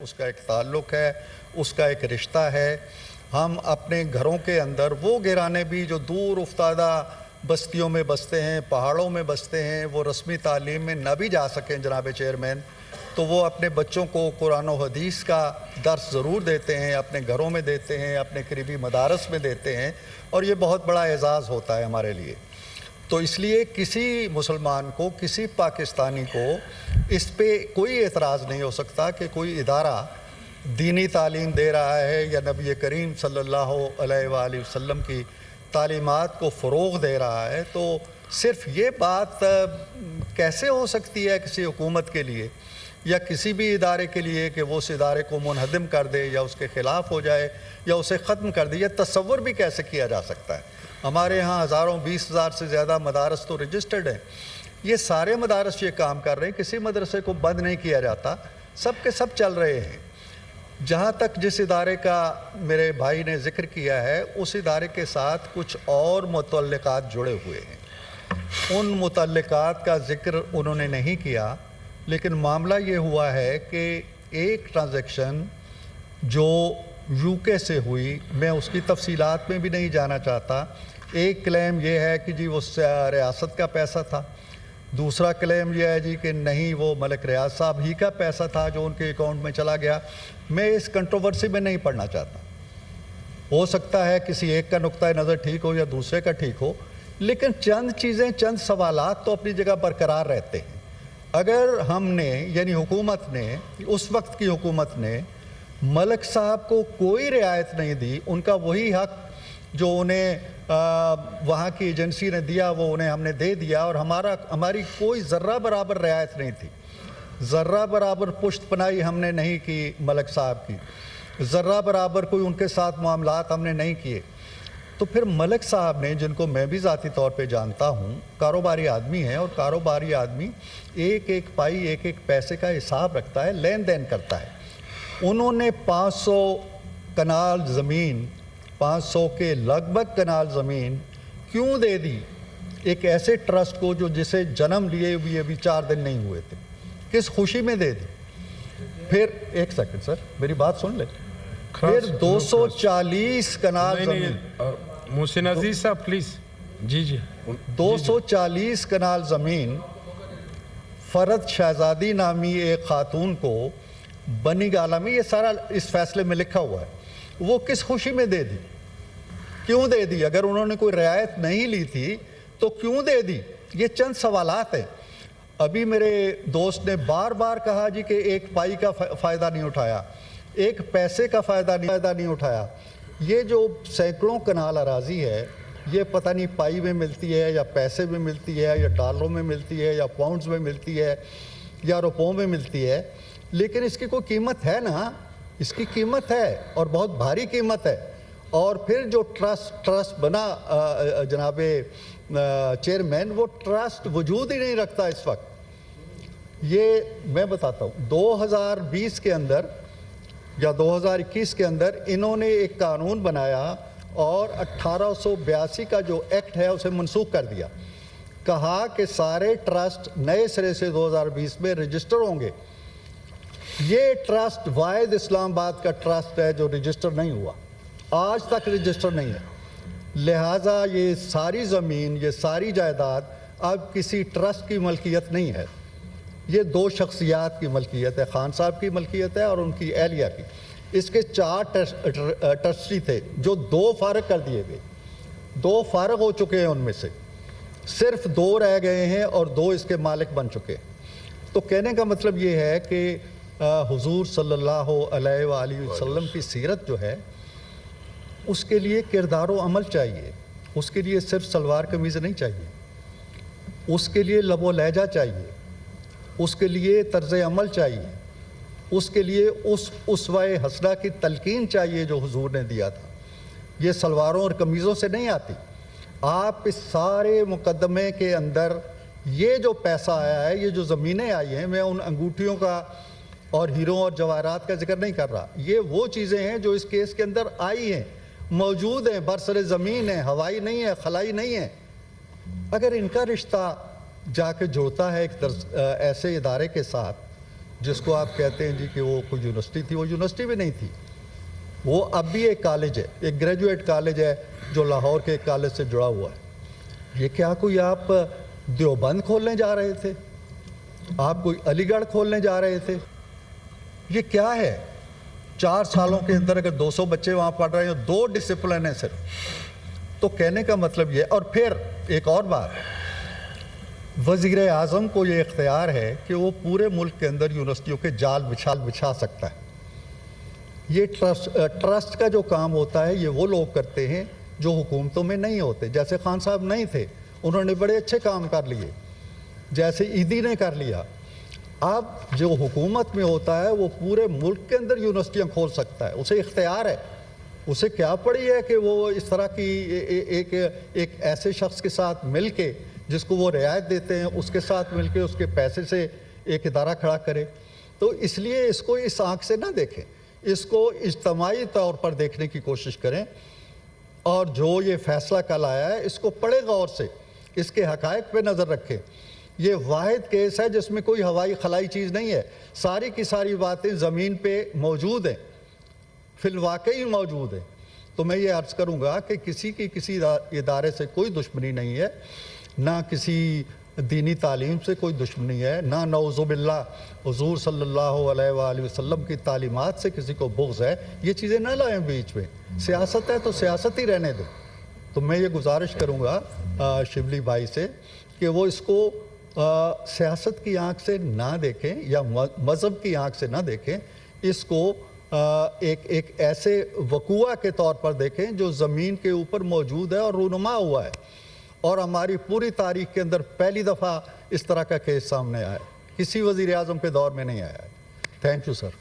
اس کا ایک تعلق ہے، اس کا ایک رشتہ ہے۔ ہم اپنے گھروں کے اندر وہ گھرانے بھی جو دور افتادہ بستیوں میں بستے ہیں، پہاڑوں میں بستے ہیں، وہ رسمی تعلیم میں نہ بھی جا سکیں جناب چیئرمین، تو وہ اپنے بچوں کو قرآن و حدیث کا درس ضرور دیتے ہیں، اپنے گھروں میں دیتے ہیں، اپنے قریبی مدارس میں دیتے ہیں، اور یہ بہت بڑا اعزاز ہوتا ہے ہمارے لیے۔ تو اس لیے کسی مسلمان کو، کسی پاکستانی کو اس پہ کوئی اعتراض نہیں ہو سکتا کہ کوئی ادارہ دینی تعلیم دے رہا ہے یا نبی کریم صلی اللہ علیہ وآلہ وسلم کی تعلیمات کو فروغ دے رہا ہے، تو صرف یہ بات کیسے ہو سکتی ہے کسی حکومت کے لیے یا کسی بھی ادارے کے لیے کہ وہ اس ادارے کو منہدم کر دے یا اس کے خلاف ہو جائے یا اسے ختم کر دے؟ یہ تصور بھی کیسے کیا جا سکتا ہے؟ ہمارے ہاں ہزاروں 20,000 سے زیادہ مدارس تو رجسٹرڈ ہیں، یہ سارے مدارس یہ کام کر رہے ہیں، کسی مدرسے کو بند نہیں کیا جاتا، سب کے سب چل رہے ہیں۔ جہاں تک جس ادارے کا میرے بھائی نے ذکر کیا ہے، اس ادارے کے ساتھ کچھ اور متعلقات جڑے ہوئے ہیں، ان متعلقات کا ذکر انہوں نے نہیں کیا، لیکن معاملہ یہ ہوا ہے کہ ایک ٹرانزیکشن جو یو کے سے ہوئی، میں اس کی تفصیلات میں بھی نہیں جانا چاہتا۔ ایک کلیم یہ ہے کہ جی وہ ریاست کا پیسہ تھا، دوسرا کلیم یہ ہے جی کہ نہیں وہ ملک ریاض صاحب ہی کا پیسہ تھا جو ان کے اکاؤنٹ میں چلا گیا۔ میں اس کنٹروورسی میں نہیں پڑھنا چاہتا، ہو سکتا ہے کسی ایک کا نقطہ نظر ٹھیک ہو یا دوسرے کا ٹھیک ہو، لیکن چند چیزیں، چند سوالات تو اپنی جگہ برقرار رہتے ہیں۔ اگر ہم نے، یعنی حکومت نے، اس وقت کی حکومت نے ملک صاحب کو کوئی رعایت نہیں دی، ان کا وہی حق جو انہیں وہاں کی ایجنسی نے دیا وہ انہیں ہم نے دے دیا، اور ہماری کوئی ذرہ برابر رعایت نہیں تھی، ذرہ برابر پشت پناہی ہم نے نہیں کی ملک صاحب کی، ذرہ برابر کوئی ان کے ساتھ معاملات ہم نے نہیں کیے۔ تو پھر ملک صاحب نے، جن کو میں بھی ذاتی طور پہ جانتا ہوں، کاروباری آدمی ہیں، اور کاروباری آدمی ایک ایک پائی، ایک ایک پیسے کا حساب رکھتا ہے، لین دین کرتا ہے۔ انہوں نے 500 کنال زمین، 500 کے لگ بھگ کنال زمین کیوں دے دی ایک ایسے ٹرسٹ کو جو جسے جنم لیے بھی ابھی 4 دن نہیں ہوئے تھے؟ کس خوشی میں دے دی؟ پھر ایک سیکنڈ سر، میری بات سن لیں۔ پھر 240 کنال زمین، محسن عزیز صاحب پلیز، جی 240 کنال زمین فرد شہزادی نامی ایک خاتون کو بنی گالہ میں، یہ سارا اس فیصلے میں لکھا ہوا ہے، وہ کس خوشی میں دے دی؟ کیوں دے دی؟ اگر انہوں نے کوئی رعایت نہیں لی تھی تو کیوں دے دی؟ یہ چند سوالات ہیں۔ ابھی میرے دوست نے بار بار کہا جی کہ ایک پائی کا فائدہ نہیں اٹھایا، ایک پیسے کا فائدہ نہیں اٹھایا۔ یہ جو سینکڑوں کنال اراضی ہے، یہ پتہ نہیں پائی میں ملتی ہے یا پیسے میں ملتی ہے یا ڈالروں میں ملتی ہے یا پاؤنڈز میں ملتی ہے یا روپوں میں ملتی ہے، لیکن اس کی کوئی قیمت ہے نا، اس کی قیمت ہے اور بہت بھاری قیمت ہے۔ اور پھر جو ٹرسٹ بنا جناب چیئرمین، وہ ٹرسٹ وجود ہی نہیں رکھتا اس وقت۔ یہ میں بتاتا ہوں، 2020 کے اندر یا 2021 کے اندر انہوں نے ایک قانون بنایا اور 1882 کا جو ایکٹ ہے اسے منسوخ کر دیا، کہا کہ سارے ٹرسٹ نئے سرے سے 2020 میں رجسٹر ہوں گے۔ یہ ٹرسٹ واحد اسلام آباد کا ٹرسٹ ہے جو رجسٹر نہیں ہوا، آج تک رجسٹر نہیں ہے، لہٰذا یہ ساری زمین، یہ ساری جائیداد اب کسی ٹرسٹ کی ملکیت نہیں ہے، یہ 2 شخصیات کی ملکیت ہے، خان صاحب کی ملکیت ہے اور ان کی اہلیہ کی۔ اس کے 4 ٹرسٹی تھے جو 2 فارغ کر دیے گئے، 2 فارغ ہو چکے ہیں، ان میں سے صرف 2 رہ گئے ہیں اور 2 اس کے مالک بن چکے ہیں۔ تو کہنے کا مطلب یہ ہے کہ حضور صلی اللہ علیہ وآلہ وسلم کی سیرت جو ہے، اس کے لیے کردار و عمل چاہیے، اس کے لیے صرف سلوار قمیض نہیں چاہیے، اس کے لیے لب و لہجہ چاہیے، اس کے لیے طرز عمل چاہیے، اس کے لیے اس اسوہ حسنہ کی تلقین چاہیے جو حضور نے دیا تھا۔ یہ سلواروں اور قمیضوں سے نہیں آتی۔ آپ اس سارے مقدمے کے اندر یہ جو پیسہ آیا ہے، یہ جو زمینیں آئی ہیں، میں ان انگوٹھیوں کا اور ہیروں اور جواہرات کا ذکر نہیں کر رہا، یہ وہ چیزیں ہیں جو اس کیس کے اندر آئی ہیں، موجود ہیں، برسر زمین ہیں، ہوائی نہیں ہے، خلائی نہیں ہے۔ اگر ان کا رشتہ جا کے جڑتا ہے ایک ایسے ادارے کے ساتھ جس کو آپ کہتے ہیں جی کہ وہ کوئی یونیورسٹی تھی، وہ یونیورسٹی بھی نہیں تھی، وہ اب بھی ایک کالج ہے، ایک گریجویٹ کالج ہے جو لاہور کے ایک کالج سے جڑا ہوا ہے۔ یہ کیا کوئی آپ دیوبند کھولنے جا رہے تھے؟ آپ کوئی علی گڑھ کھولنے جا رہے تھے؟ یہ کیا ہے؟ 4 سالوں کے اندر اگر 200 بچے وہاں پڑھ رہے ہیں، 2 ڈسپلن ہیں صرف، تو کہنے کا مطلب یہ۔ اور پھر ایک اور بات، وزیر اعظم کو یہ اختیار ہے کہ وہ پورے ملک کے اندر یونیورسٹیوں کے جال بچھا سکتا ہے۔ یہ ٹرسٹ کا جو کام ہوتا ہے یہ وہ لوگ کرتے ہیں جو حکومتوں میں نہیں ہوتے، جیسے خان صاحب نہیں تھے، انہوں نے بڑے اچھے کام کر لیے، جیسے عیدی نے کر لیا۔ اب جو حکومت میں ہوتا ہے وہ پورے ملک کے اندر یونیورسٹیاں کھول سکتا ہے، اسے اختیار ہے۔ اسے کیا پڑی ہے کہ وہ اس طرح کی ایک ایسے شخص کے ساتھ مل کے، جس کو وہ رعایت دیتے ہیں، اس کے ساتھ مل کے اس کے پیسے سے ایک ادارہ کھڑا کرے۔ تو اس لیے اس کو اس آنکھ سے نہ دیکھیں، اس کو اجتماعی طور پر دیکھنے کی کوشش کریں، اور جو یہ فیصلہ کل آیا ہے اس کو پڑھیں غور سے، اس کے حقائق پہ نظر رکھیں۔ یہ واحد کیس ہے جس میں کوئی ہوائی خلائی چیز نہیں ہے، ساری کی ساری باتیں زمین پہ موجود ہیں، فی الواقعی موجود ہیں۔ تو میں یہ عرض کروں گا کہ کسی ادارے سے کوئی دشمنی نہیں ہے، نہ کسی دینی تعلیم سے کوئی دشمنی ہے، نہ نعوذ باللہ حضور صلی اللہ علیہ وآلہ وسلم کی تعلیمات سے کسی کو بغض ہے۔ یہ چیزیں نہ لائیں بیچ میں، سیاست ہے تو سیاست ہی رہنے دیں۔ تو میں یہ گزارش کروں گا شبلی بھائی سے کہ وہ اس کو سیاست کی آنکھ سے نہ دیکھیں یا مذہب کی آنکھ سے نہ دیکھیں، اس کو ایک ایسے وقوع کے طور پر دیکھیں جو زمین کے اوپر موجود ہے اور رونما ہوا ہے، اور ہماری پوری تاریخ کے اندر پہلی دفعہ اس طرح کا کیس سامنے آیا ہے، کسی وزیر اعظم کے دور میں نہیں آیا ہے۔ Thank you sir.